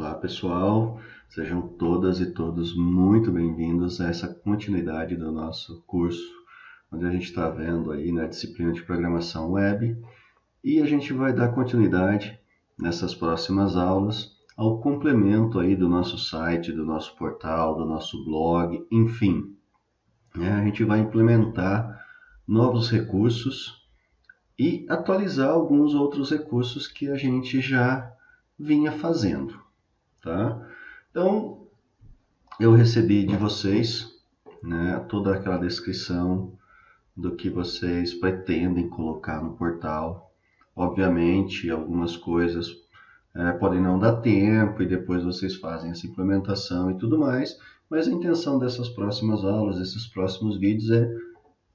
Olá pessoal, sejam todas e todos muito bem-vindos a essa continuidade do nosso curso, onde a gente está vendo aí na disciplina de programação web e a gente vai dar continuidade nessas próximas aulas ao complemento aí do nosso site, do nosso portal, do nosso blog, enfim, a gente vai implementar novos recursos e atualizar alguns outros recursos que a gente já vinha fazendo. Tá? Então, eu recebi de vocês, né, toda aquela descrição do que vocês pretendem colocar no portal. Obviamente, algumas coisas podem não dar tempo e depois vocês fazem essa implementação e tudo mais, mas a intenção dessas próximas aulas, desses próximos vídeos é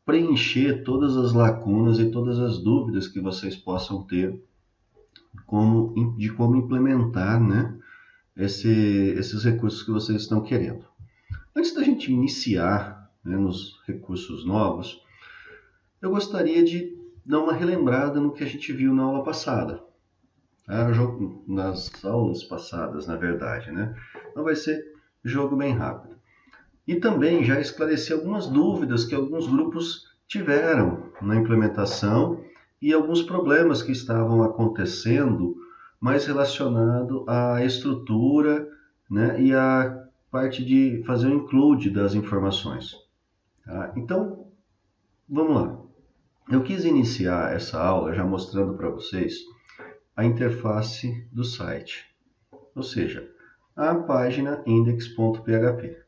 preencher todas as lacunas e todas as dúvidas que vocês possam ter de como implementar, né, esses recursos que vocês estão querendo. Antes da gente iniciar, né, nos recursos novos, eu gostaria de dar uma relembrada no que a gente viu na aula passada. Nas aulas passadas, na verdade, né? Então vai ser jogo bem rápido. E também já esclarecer algumas dúvidas que alguns grupos tiveram na implementação e alguns problemas que estavam acontecendo mais relacionado à estrutura, né, e à parte de fazer o include das informações. Tá? Então, vamos lá. Eu quis iniciar essa aula já mostrando para vocês a interface do site, ou seja, a página index.php.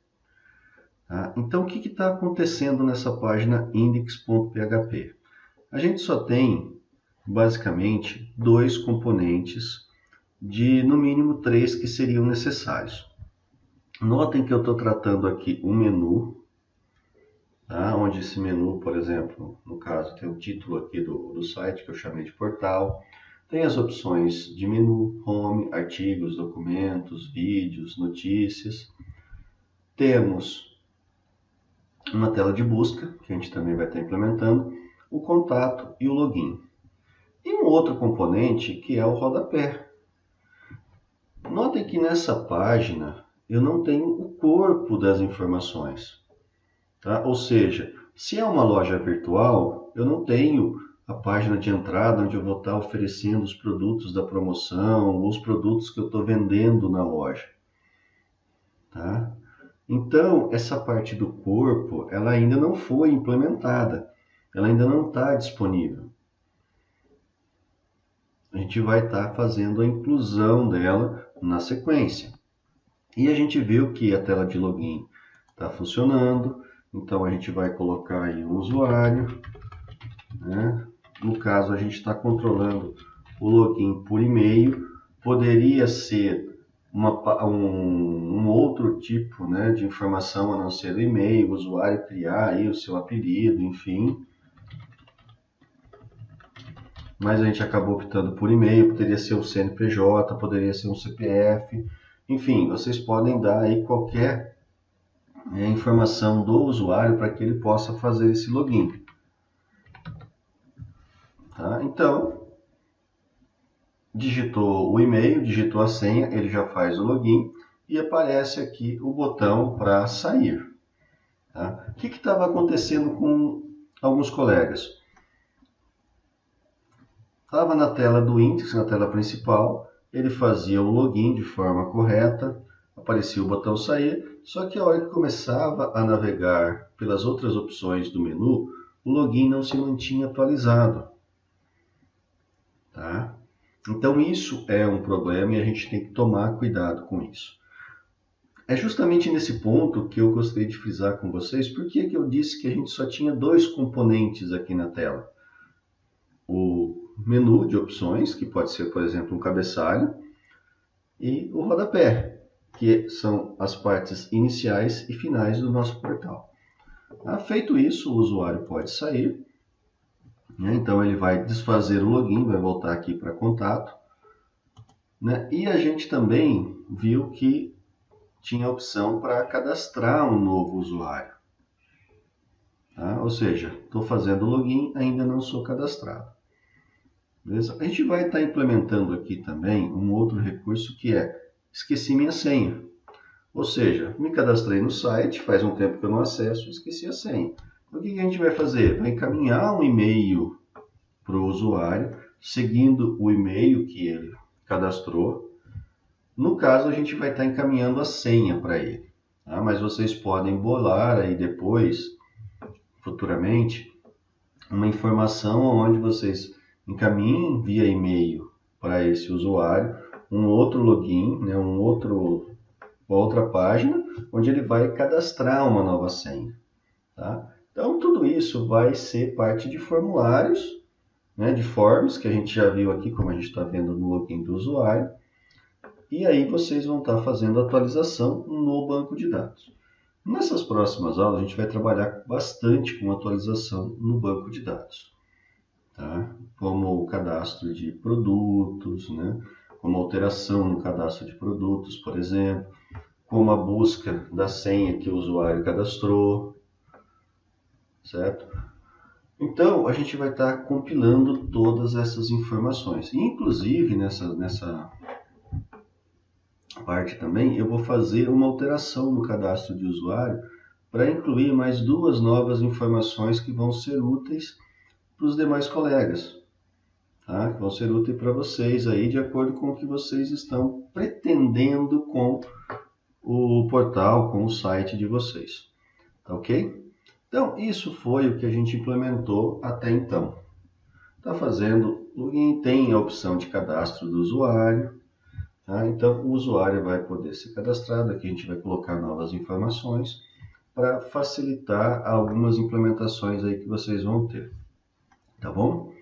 Tá? Então, o que está acontecendo nessa página index.php? A gente só tem, basicamente, dois componentes de, no mínimo, 3 que seriam necessários. Notem que eu estou tratando aqui um menu, tá? Onde esse menu, por exemplo, no caso, tem o título aqui do site, que eu chamei de portal. Tem as opções de menu, home, artigos, documentos, vídeos, notícias. Temos uma tela de busca, que a gente também vai estar implementando, o contato e o login. E um outro componente que é o rodapé. Notem que nessa página eu não tenho o corpo das informações. Tá? Ou seja, se é uma loja virtual, eu não tenho a página de entrada onde eu vou estar oferecendo os produtos da promoção, ou os produtos que eu estou vendendo na loja. Tá? Então, essa parte do corpo, ela ainda não foi implementada. Ela ainda não está disponível. A gente vai estar fazendo a inclusão dela na sequência. E a gente viu que a tela de login está funcionando, então a gente vai colocar aí um usuário, né? No caso, a gente está controlando o login por e-mail, poderia ser um outro tipo, né, de informação a não ser o e-mail, o usuário criar aí o seu apelido, enfim. Mas a gente acabou optando por e-mail, poderia ser o CNPJ, poderia ser um CPF, enfim, vocês podem dar aí qualquer informação do usuário para que ele possa fazer esse login. Tá? Então, digitou o e-mail, digitou a senha, ele já faz o login e aparece aqui o botão para sair. Tá? O que estava acontecendo com alguns colegas? Estava na tela do índice, na tela principal, ele fazia o login de forma correta, aparecia o botão sair, só que a hora que começava a navegar pelas outras opções do menu, o login não se mantinha atualizado. Tá? Então isso é um problema e a gente tem que tomar cuidado com isso. É justamente nesse ponto que eu gostaria de frisar com vocês, porque eu disse que a gente só tinha dois componentes aqui na tela. O menu de opções, que pode ser, por exemplo, um cabeçalho, e o rodapé, que são as partes iniciais e finais do nosso portal. Feito isso, o usuário pode sair, né? Então ele vai desfazer o login, vai voltar aqui para contato, né? E a gente também viu que tinha a opção para cadastrar um novo usuário. Tá? Ou seja, estou fazendo o login, ainda não sou cadastrado. Beleza? A gente vai estar implementando aqui também um outro recurso que é esqueci minha senha. Ou seja, me cadastrei no site, faz um tempo que eu não acesso, esqueci a senha. Então, o que a gente vai fazer? Vai encaminhar um e-mail para o usuário, seguindo o e-mail que ele cadastrou. No caso, a gente vai estar encaminhando a senha para ele. Tá? Mas vocês podem bolar aí depois, futuramente, uma informação onde vocês encaminhem via e-mail para esse usuário um outro login, né, outra página, onde ele vai cadastrar uma nova senha. Tá? Então, tudo isso vai ser parte de formulários, né, de forms, que a gente já viu aqui, como a gente está vendo no login do usuário. E aí vocês vão estar fazendo atualização no banco de dados. Nessas próximas aulas, a gente vai trabalhar bastante com atualização no banco de dados. Tá? Como o cadastro de produtos, né? Como alteração no cadastro de produtos, por exemplo, como a busca da senha que o usuário cadastrou, certo? Então, a gente vai estar compilando todas essas informações. Inclusive, nessa parte também, eu vou fazer uma alteração no cadastro de usuário para incluir mais 2 novas informações que vão ser úteis para os demais colegas. Tá? Que vão ser úteis para vocês aí, de acordo com o que vocês estão pretendendo com o portal, com o site de vocês. Tá ok? Então, isso foi o que a gente implementou até então. Está fazendo, tem a opção de cadastro do usuário. Tá? Então, o usuário vai poder ser cadastrado. Aqui a gente vai colocar novas informações para facilitar algumas implementações aí que vocês vão ter. Tá bom?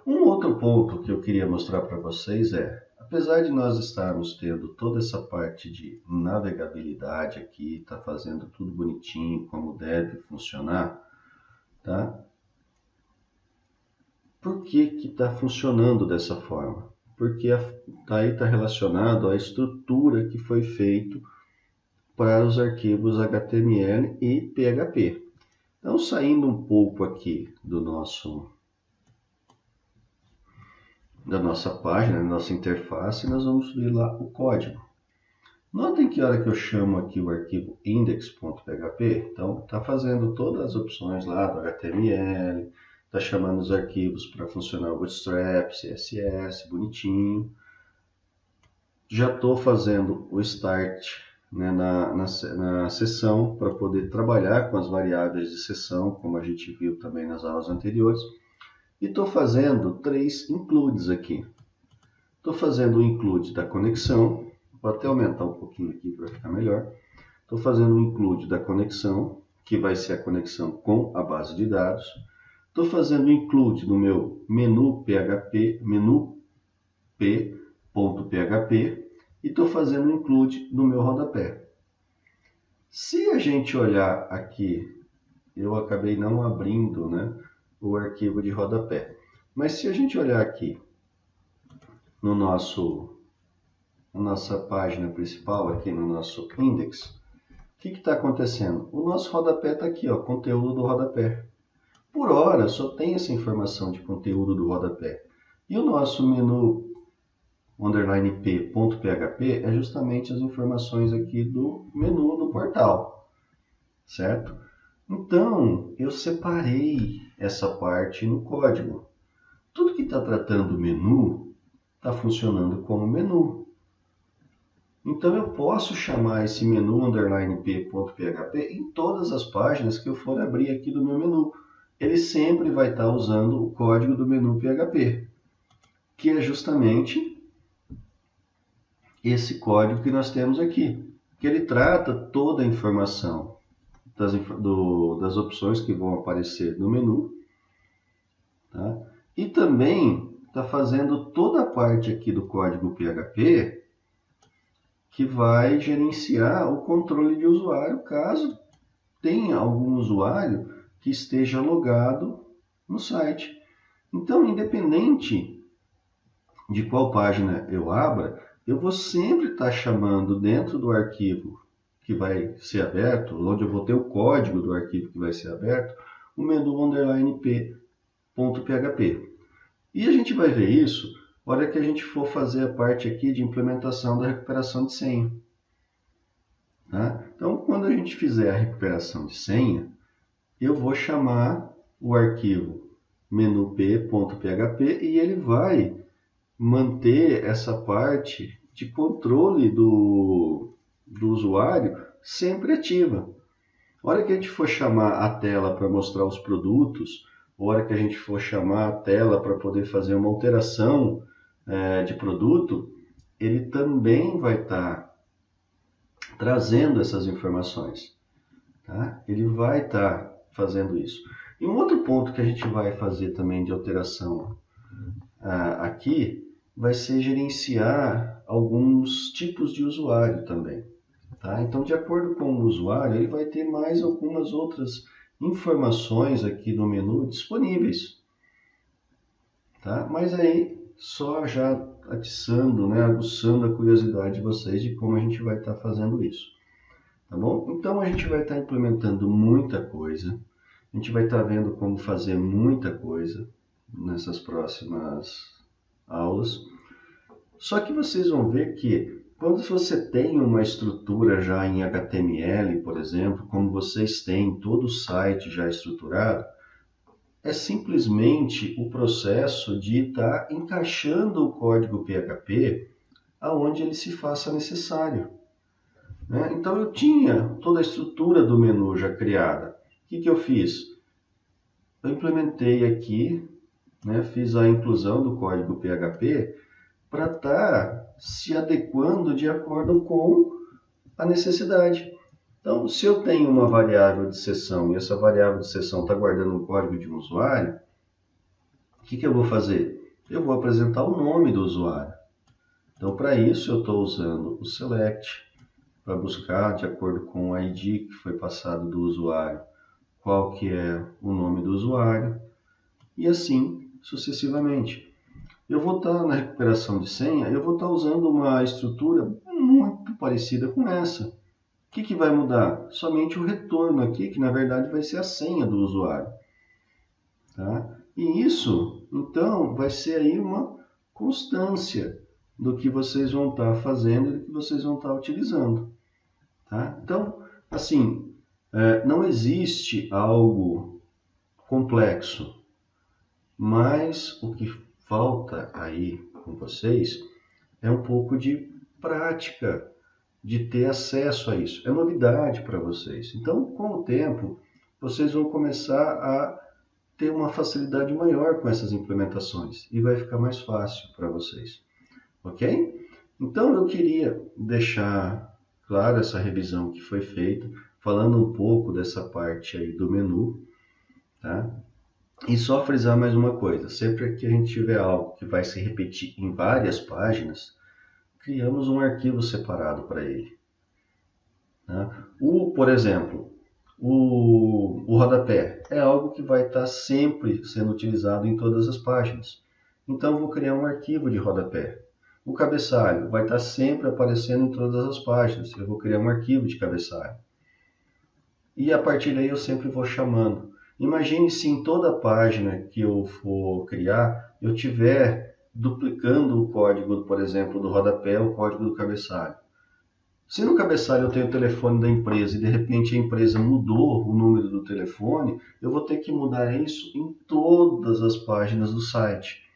Um outro ponto que eu queria mostrar para vocês é, apesar de nós estarmos tendo toda essa parte de navegabilidade aqui, tá fazendo tudo bonitinho, como deve funcionar, tá? Por que que está funcionando dessa forma? Porque aí está relacionado à estrutura que foi feito para os arquivos HTML e PHP. Então, saindo um pouco aqui da nossa página, da nossa interface, nós vamos ver lá o código. Notem que a hora que eu chamo aqui o arquivo index.php, então está fazendo todas as opções lá do HTML, está chamando os arquivos para funcionar o Bootstrap, CSS, bonitinho. Já estou fazendo o start, né, na seção para poder trabalhar com as variáveis de seção, como a gente viu também nas aulas anteriores. E estou fazendo 3 includes aqui. Estou fazendo o include da conexão. Vou até aumentar um pouquinho aqui para ficar melhor. Estou fazendo o include da conexão, que vai ser a conexão com a base de dados. Estou fazendo o include no meu menu PHP, menu p.php, e estou fazendo o include no meu rodapé. Se a gente olhar aqui, eu acabei não abrindo, né, o arquivo de rodapé. Mas se a gente olhar aqui no nossa página principal, aqui no nosso index, o que está acontecendo? O nosso rodapé está aqui, ó, conteúdo do rodapé. Por hora, só tem essa informação de conteúdo do rodapé. E o nosso menu p.php é justamente as informações aqui do menu do portal, certo? Então, eu separei essa parte no código. Tudo que está tratando o menu está funcionando como menu. Então, eu posso chamar esse menu p.php em todas as páginas que eu for abrir aqui do meu menu. Ele sempre vai estar usando o código do menu PHP, que é justamente esse código que nós temos aqui, que ele trata toda a informação das opções que vão aparecer no menu, tá? E também está fazendo toda a parte aqui do código PHP que vai gerenciar o controle de usuário, caso tenha algum usuário que esteja logado no site. Então, independente de qual página eu abra, eu vou sempre estar chamando dentro do arquivo que vai ser aberto, onde eu vou ter o código do arquivo que vai ser aberto, o menu p.php. E a gente vai ver isso hora que a gente for fazer a parte aqui de implementação da recuperação de senha. Tá? Então, quando a gente fizer a recuperação de senha, eu vou chamar o arquivo menu.p.php e ele vai manter essa parte de controle do usuário sempre ativa. A hora que a gente for chamar a tela para mostrar os produtos, a hora que a gente for chamar a tela para poder fazer uma alteração de produto, ele também vai estar trazendo essas informações. Tá? Ele vai estar fazendo isso. E um outro ponto que a gente vai fazer também de alteração aqui vai ser gerenciar alguns tipos de usuário também. Tá? Então, de acordo com o usuário, ele vai ter mais algumas outras informações aqui no menu disponíveis. Tá? Mas aí, só já atiçando, aguçando a curiosidade de vocês de como a gente vai estar fazendo isso. Tá bom? Então, a gente vai estar implementando muita coisa. A gente vai estar vendo como fazer muita coisa nessas próximas aulas. Só que vocês vão ver que quando você tem uma estrutura já em HTML, por exemplo, como vocês têm todo o site já estruturado, é simplesmente o processo de estar encaixando o código PHP aonde ele se faça necessário. Então eu tinha toda a estrutura do menu já criada. O que eu fiz? Eu implementei aqui, fiz a inclusão do código PHP para estar se adequando de acordo com a necessidade. Então, se eu tenho uma variável de seção e essa variável de seção está guardando um código de um usuário, o que eu vou fazer? Eu vou apresentar o nome do usuário. Então, para isso, eu estou usando o select para buscar, de acordo com o ID que foi passado do usuário, qual que é o nome do usuário, e assim sucessivamente. Eu vou estar na recuperação de senha, eu vou estar usando uma estrutura muito parecida com essa. O que vai mudar? Somente o retorno aqui, que na verdade vai ser a senha do usuário. Tá? E isso, então, vai ser aí uma constância do que vocês vão estar fazendo e do que vocês vão estar utilizando. Tá? Então, assim, não existe algo complexo, mas o que falta aí com vocês é um pouco de prática, de ter acesso a isso. É novidade para vocês. Então, com o tempo, vocês vão começar a ter uma facilidade maior com essas implementações e vai ficar mais fácil para vocês. Ok? Então, eu queria deixar claro essa revisão que foi feita, falando um pouco dessa parte aí do menu, tá? E só frisar mais uma coisa, sempre que a gente tiver algo que vai se repetir em várias páginas, criamos um arquivo separado para ele. Tá? Por exemplo, o rodapé é algo que vai estar sempre sendo utilizado em todas as páginas. Então, eu vou criar um arquivo de rodapé. O cabeçalho vai estar sempre aparecendo em todas as páginas. Eu vou criar um arquivo de cabeçalho. E a partir daí eu sempre vou chamando. Imagine se em toda página que eu for criar, eu estiver duplicando o código, por exemplo, do rodapé, o código do cabeçalho. Se no cabeçalho eu tenho o telefone da empresa e de repente a empresa mudou o número do telefone, eu vou ter que mudar isso em todas as páginas do site.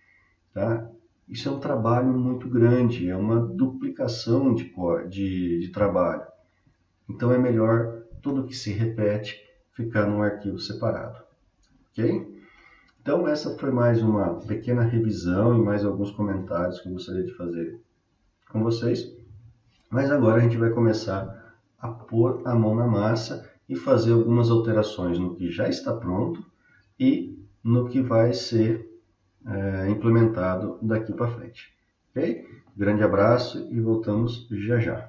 Tá? Isso é um trabalho muito grande, é uma duplicação de trabalho. Então é melhor tudo que se repete ficar num arquivo separado. Ok? Então essa foi mais uma pequena revisão e mais alguns comentários que eu gostaria de fazer com vocês. Mas agora a gente vai começar a pôr a mão na massa e fazer algumas alterações no que já está pronto e no que vai ser implementado daqui para frente. Ok? Grande abraço e voltamos já já.